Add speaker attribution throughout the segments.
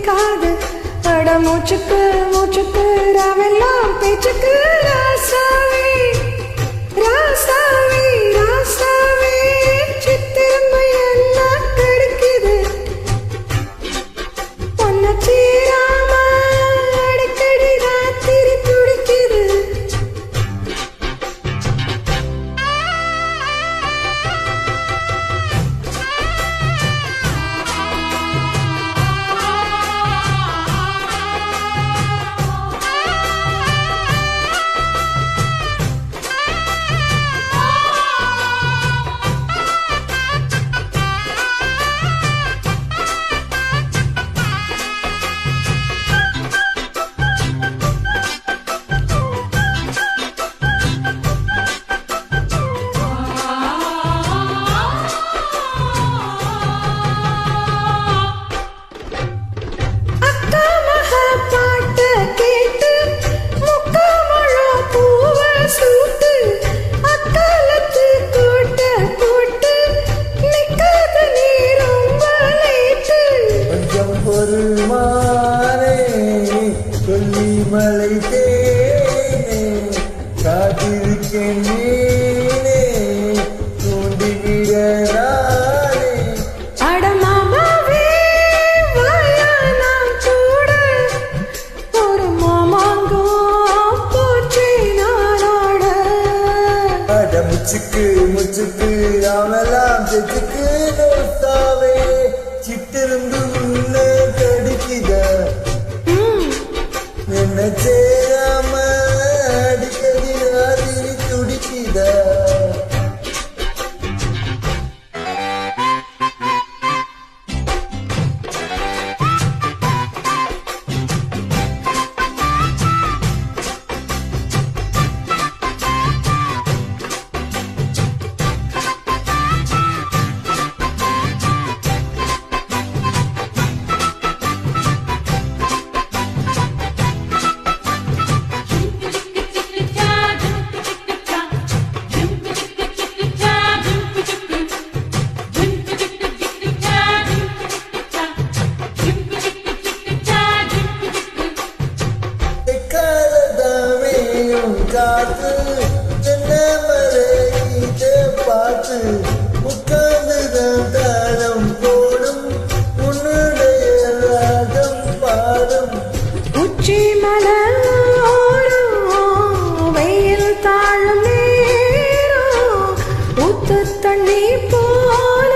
Speaker 1: பிடிக்காது. அட மூச்சுக்கு மூச்சுக்கு ராவெல்லாம் பேச்சுக்கு ராசாவே ராசாவே ராசாவே சித்திரம்பு எல்லாம் கிடைக்குது. பொன்ன சீராம அடிக்கடி ராத்திரி துடிக்குது.
Speaker 2: கொல்லிமலை தேனே காத்திருக்கேன் நீனே தூண்டிவிட நானே.
Speaker 1: அடமாமாவே வாயா நான் கூட ஒரு மாமாங்கோ போச்சே நானோட.
Speaker 2: அட முச்சுக்கு முச்சுக்கு அவெல்லாம் செச்சுக்கு நோத்தாவே சிட்டிருந்து முன்னே கடிக்குத என்ன சேராம அடிக்கடி ராத்திரி துடிக்குத. காத்து என்ன மலையிட்ட பார்த்து உட்கார்ந்துதான் தாளம் போடும் உன்னுடைய ராகம் பாடும்.
Speaker 1: உச்சி மலோடும் வெயில் தாழும் நேரம் ஊத்து தண்ணி போல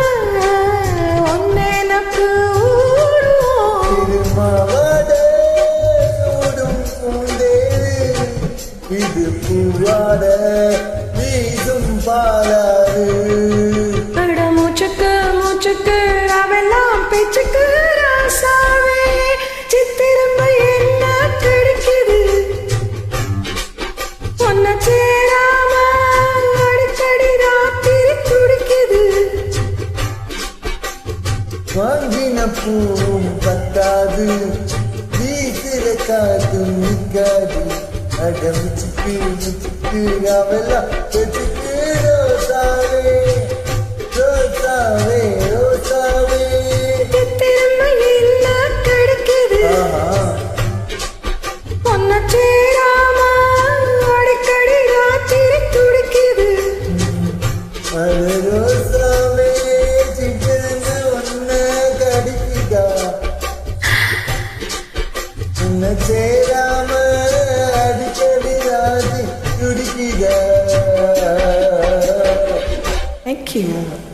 Speaker 1: ஒன்னெனக்கு
Speaker 2: திருமாவடே சூடும் பூந்தேரு இது பூவாட வீசும் பாலாறு.
Speaker 1: அட மூச்சுக்கு மூச்சுக்கு அவெல்லாம் பேச்சுக்கு ராசாவே சித்திரம்பு என்ன கிடைக்குது. பொன்ன சேராம அடிக்கடி ராத்திரி துடிக்குது.
Speaker 2: வாங்கின பூவும் பத்தாது வீசுற காத்தும் நிற்காது. அட முச்சுக்கு முச்சுக்கு அவெல்லாம் பேச்சுக்கு ரோசாவே ரோசாவே ரோசாவே
Speaker 1: சித்திரம்பு என்ன கிடைக்குது. பொன்ன சேராம அடிக்கடி ராத்திரி துடிக்குது.
Speaker 2: அது ரோசாவே சிட்டிருந்து ஒன்ன கடிக்குதா உன்னை சேராம அடிக்கடி ராதி துடிக்குதா.
Speaker 1: Thank you.